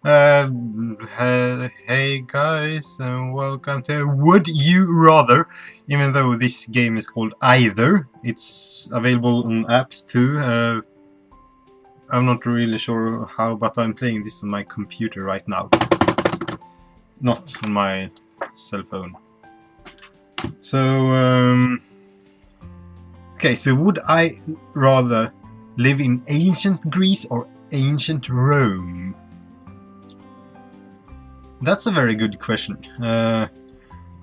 Hey guys, and welcome to Would You Rather. Even though this game is called Either, it's available on apps too. I'm not really sure how, but I'm playing this on my computer right now, not on my cell phone. So, okay, so would I rather live in ancient Greece or ancient Rome? That's a very good question. I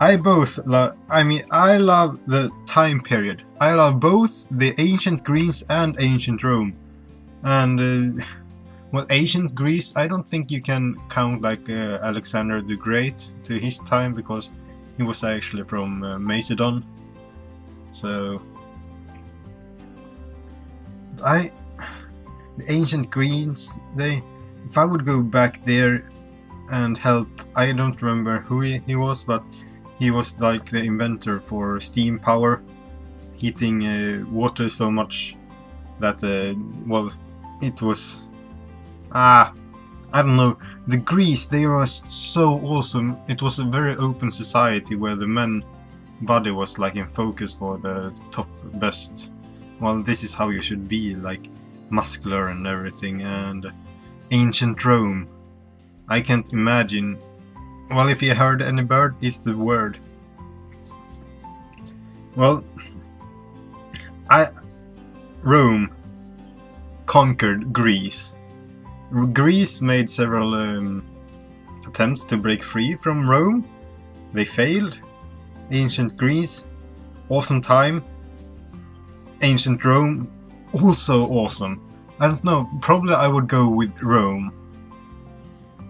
love the time period. I love both the ancient Greece and ancient Rome. And well, ancient Greece, I don't think you can count like Alexander the Great to his time because he was actually from Macedon. So the ancient Greeks, if I would go back there and help, I don't remember who he was, but he was like the inventor for steam power, heating water so much that well, it was I don't know, the Greece, they were so awesome. It was a very open society where the men body was like in focus for the top best. Well, this is how you should be, like muscular and everything. And ancient Rome, I can't imagine. Well, if you heard any bird, it's the word. Well, Rome conquered Greece. Greece made several attempts to break free from Rome. They failed. Ancient Greece, awesome time. Ancient Rome, also awesome. I don't know, probably I would go with Rome.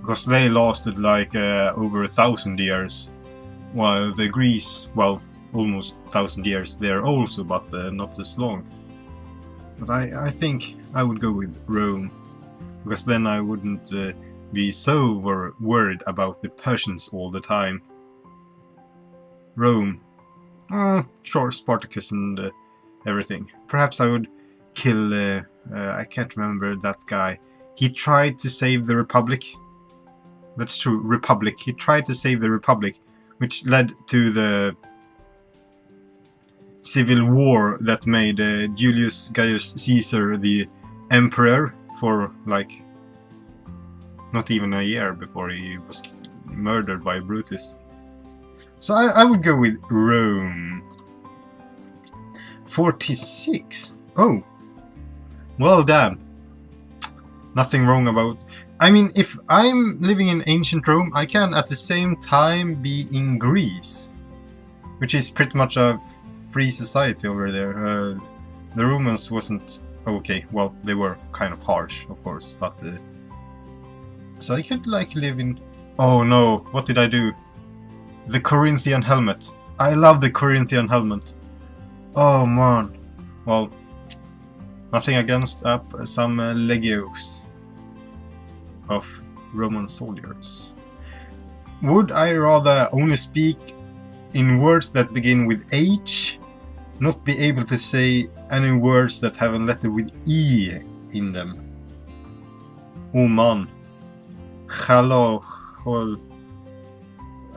Because they lasted like over 1,000 years, while the Greece, well, almost 1,000 years there also, but not as long. But I think I would go with Rome, because then I wouldn't be so worried about the Persians all the time. Rome, sure, Spartacus and everything. Perhaps I would kill, I can't remember that guy. He tried to save the Republic. That's true, Republic. He tried to save the Republic, which led to the civil war that made Julius Gaius Caesar the emperor for like not even a year before he was murdered by Brutus. So I would go with Rome. 46. Oh, well, damn. Nothing wrong about. I mean, if I'm living in ancient Rome, I can at the same time be in Greece, which is pretty much a free society over there. The Romans wasn't okay. Well, they were kind of harsh, of course, but so I could like live in. Oh no! What did I do? The Corinthian helmet. I love the Corinthian helmet. Oh man. Well, nothing against some legios of Roman soldiers. Would I rather only speak in words that begin with H, not be able to say any words that have a letter with E in them? Oh man. Hello.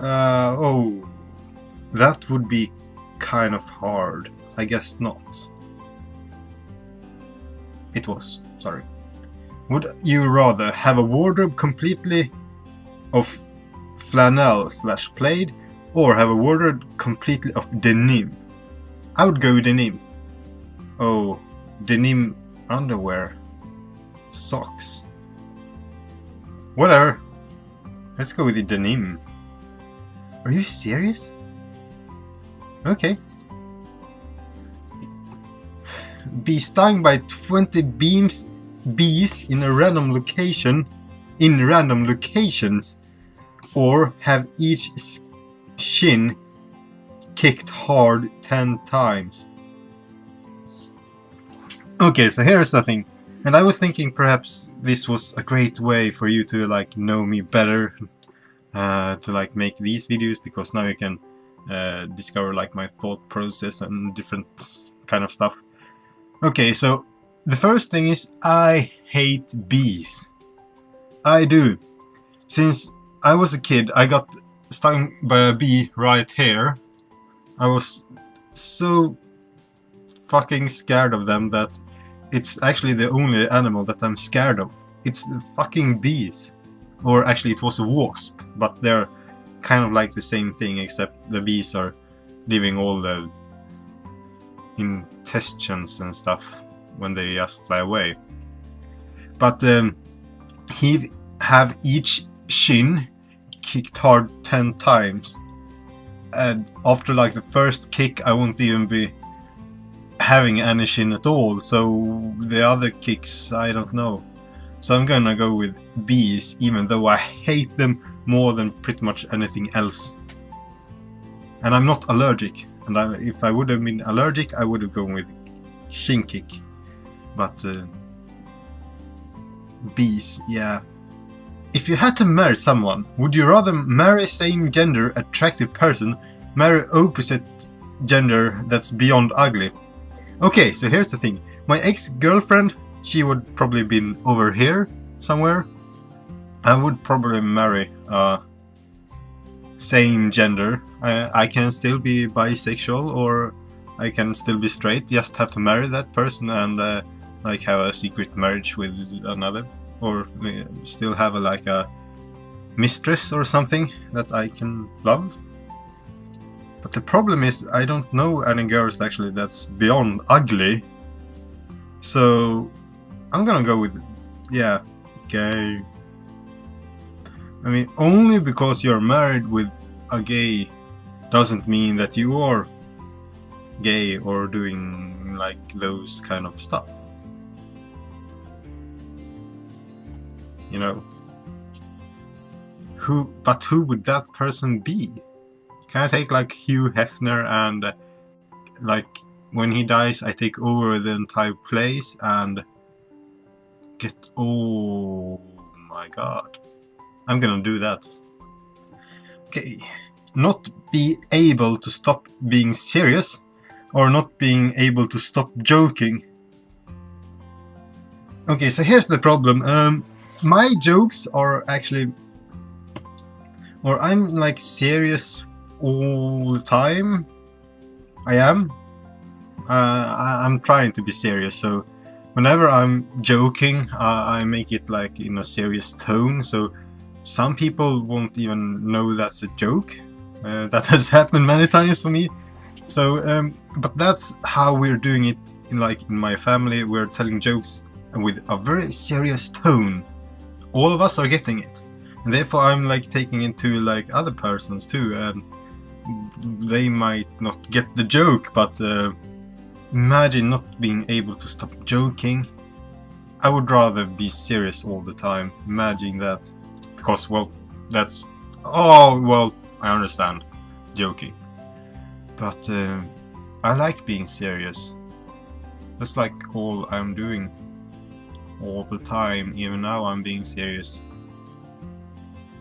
Oh, that would be kind of hard. I guess not. It was, sorry. Would you rather have a wardrobe completely of flannel/plaid, or have a wardrobe completely of denim? I would go with denim. Oh, denim underwear. Socks. Whatever. Let's go with the denim. Are you serious? Okay. Be stung by 20 bees in a random location, in random locations, or have each shin kicked hard 10 times. Okay, so here's the thing. And I was thinking perhaps this was a great way for you to like know me better, to like make these videos, because now you can discover like my thought process and different kind of stuff. Okay, so the first thing is I hate bees. I do. Since I was a kid, I got stung by a bee right here. I was so fucking scared of them that it's actually the only animal that I'm scared of. It's the fucking bees. Or actually it was a wasp, but they're kind of like the same thing, except the bees are leaving all the intestines and stuff when they just fly away. But he have each shin kicked hard 10 times. And after like the first kick I won't even be having any shin at all, so the other kicks I don't know. So I'm gonna go with bees, even though I hate them more than pretty much anything else. And I'm not allergic, and if I would have been allergic I would have gone with shin kick. But bees, yeah. If you had to marry someone, would you rather marry same gender attractive person, marry opposite gender that's beyond ugly? Okay, so here's the thing. My ex-girlfriend, she would probably been over here somewhere. I would probably marry same gender. I can still be bisexual, or I can still be straight, just have to marry that person and like have a secret marriage with another. Or still have like a mistress or something that I can love. But the problem is I don't know any girls actually that's beyond ugly. So I'm gonna go with, yeah, gay. I mean, only because you're married with a gay doesn't mean that you are gay or doing like those kind of stuff. You know, who would that person be? Can I take like Hugh Hefner and like when he dies I take over the entire place and get, oh my god, I'm gonna do that. Okay, not be able to stop being serious or not being able to stop joking. Okay, so here's the problem. My jokes are actually, or I'm like serious all the time. I am. I'm trying to be serious, so whenever I'm joking, I make it like in a serious tone, so some people won't even know that's a joke. That has happened many times for me. So, but that's how we're doing it in my family. We're telling jokes with a very serious tone. All of us are getting it, and therefore I'm like taking it to like other persons too, and they might not get the joke, but imagine not being able to stop joking. I would rather be serious all the time. Imagine that, because well, that's, oh well, I understand joking, but I like being serious. That's like all I'm doing all the time. Even now I'm being serious.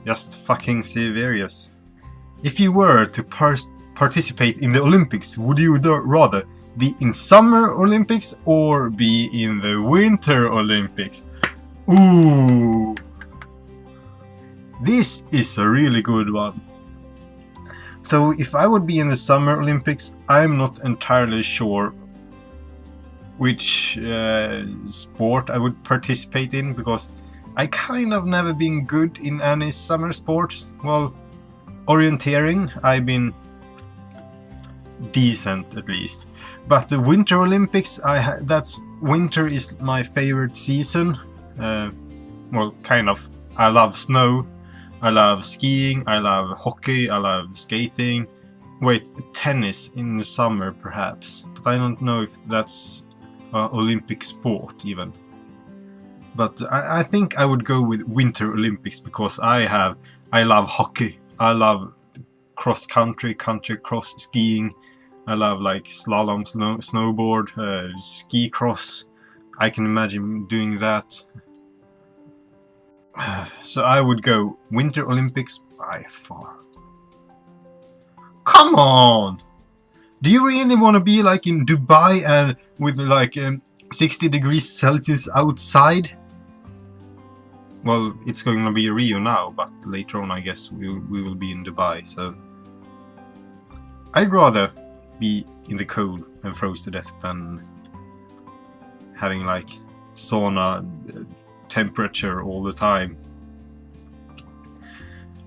Just fucking serious. If you were to participate in the Olympics, would you rather be in Summer Olympics or be in the Winter Olympics? Ooh, this is a really good one. So if I would be in the Summer Olympics, I'm not entirely sure which sport I would participate in, because I kind of never been good in any summer sports. Well, orienteering, I've been decent at least. But the Winter Olympics, winter is my favorite season. Well, kind of. I love snow, I love skiing, I love hockey, I love skating. Wait, tennis in the summer perhaps, but I don't know if that's Olympic sport even. But I think I would go with Winter Olympics because I love hockey, I love cross country cross skiing, I love like slalom, snowboard, ski cross. I can imagine doing that. So I would go Winter Olympics by far. Come on! Do you really want to be like in Dubai and with like 60 degrees Celsius outside? Well, it's going to be Rio now, but later on I guess we will be in Dubai, so I'd rather be in the cold and froze to death than having like sauna temperature all the time.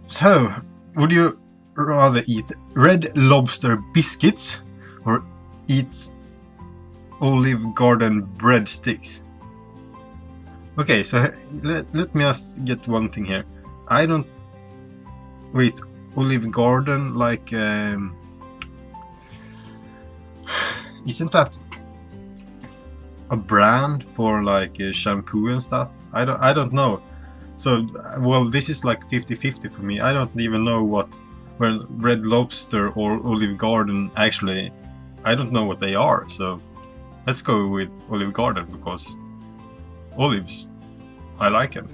So, would you rather eat Red Lobster biscuits or eat Olive Garden breadsticks? Okay, so let me just get one thing here. I don't... Wait, Olive Garden, like... Isn't that a brand for like shampoo and stuff? I don't know. So, well, this is like 50-50 for me. I don't even know what... Well, Red Lobster or Olive Garden, actually, I don't know what they are, so let's go with Olive Garden, because olives, I like them.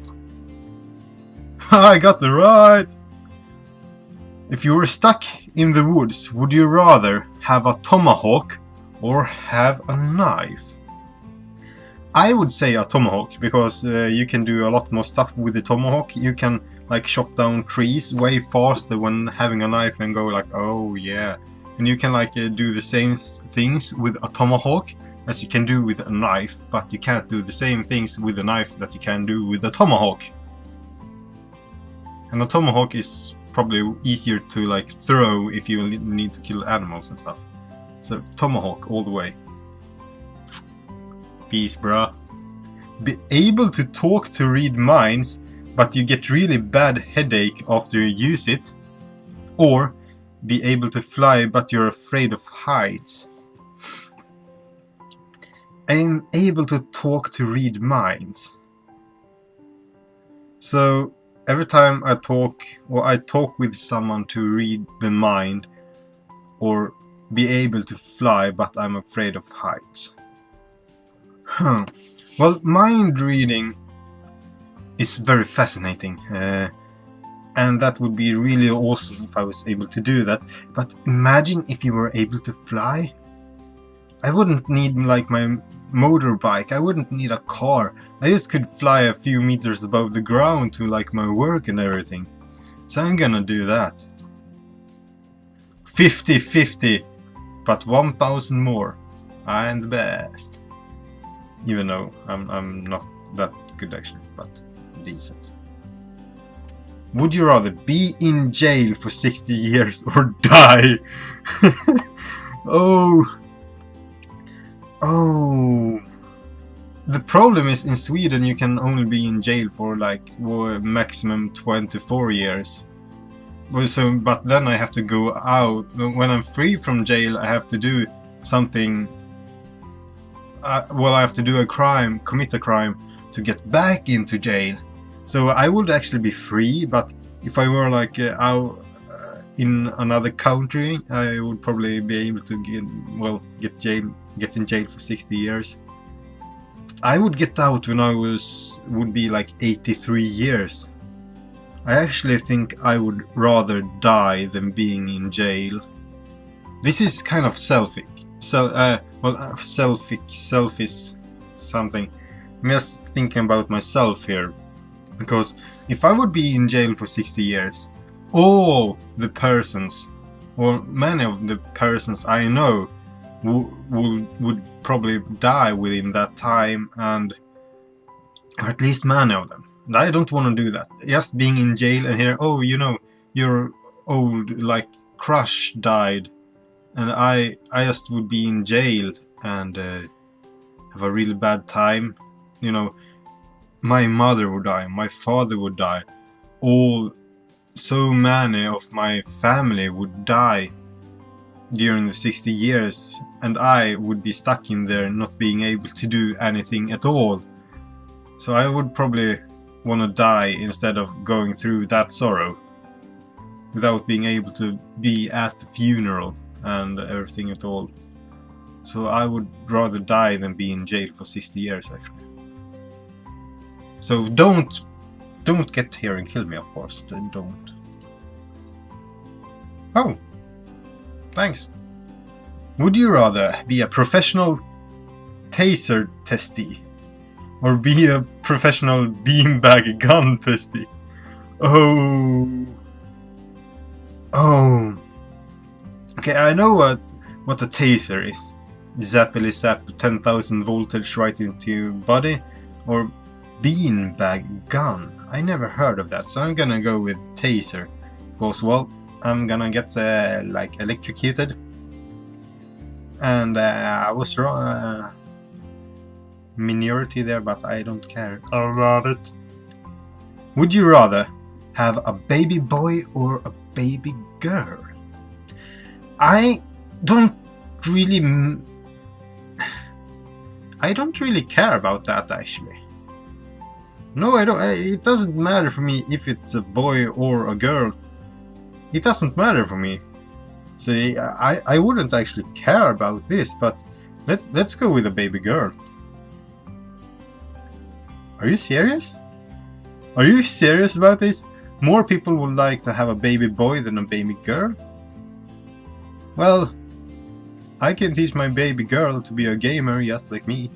I got the right! If you were stuck in the woods, would you rather have a tomahawk or have a knife? I would say a tomahawk, because you can do a lot more stuff with the tomahawk. You can like chop down trees way faster when having a knife and go like, oh yeah. And you can like do the same things with a tomahawk as you can do with a knife, but you can't do the same things with a knife that you can do with a tomahawk. And a tomahawk is probably easier to like throw if you need to kill animals and stuff. So tomahawk all the way. Peace, bruh. Be able to talk to read minds, but you get really bad headache after you use it. Or be able to fly, but you're afraid of heights. I'm able to talk to read minds. So every time I talk, or I talk with someone to read the mind, or be able to fly, but I'm afraid of heights. Well, mind reading is very fascinating, and that would be really awesome if I was able to do that. But imagine if you were able to fly. I wouldn't need like my motorbike, I wouldn't need a car. I just could fly a few meters above the ground to like my work and everything. So I'm gonna do that. 50-50, but 1,000 more. I'm the best. Even though I'm not that good actually, but decent. Would you rather be in jail for 60 years or die? Oh. The problem is in Sweden you can only be in jail for like maximum 24 years. So, but then I have to go out. When I'm free from jail I have to do something. Well, I have to do a crime, commit a crime to get back into jail. So I would actually be free, but if I were like out in another country, I would probably be able to get in jail for 60 years. But I would get out when I would be like 83 years. I actually think I would rather die than being in jail. This is kind of selfish. So, selfish something. I'm just thinking about myself here. Because if I would be in jail for 60 years, all the persons, or many of the persons I know, would probably die within that time, and or at least many of them. And I don't want to do that. Just being in jail and hear, oh, you know, your old, like, crush died. And I just would be in jail and have a really bad time. You know, my mother would die, my father would die. So many of my family would die during the 60 years. And I would be stuck in there not being able to do anything at all. So I would probably want to die instead of going through that sorrow. Without being able to be at the funeral and everything at all. So I would rather die than be in jail for 60 years actually. So don't get here and kill me, of course. Don't. Oh, thanks. Would you rather be a professional taser testee Or be a professional beanbag gun testy? Oh. Oh. Okay, I know what a taser is. Zappily zap 10,000 voltage right into your body. Or beanbag gun. I never heard of that, so I'm gonna go with taser. Because, well, I'm gonna get like electrocuted. And I was wrong. Minority there, but I don't care about it. Would you rather have a baby boy or a baby girl? I don't really care about that, actually. No, I don't. It doesn't matter for me if it's a boy or a girl. It doesn't matter for me. So I wouldn't actually care about this, but let's go with a baby girl. Are you serious? Are you serious about this? More people would like to have a baby boy than a baby girl? Well, I can teach my baby girl to be a gamer just like me.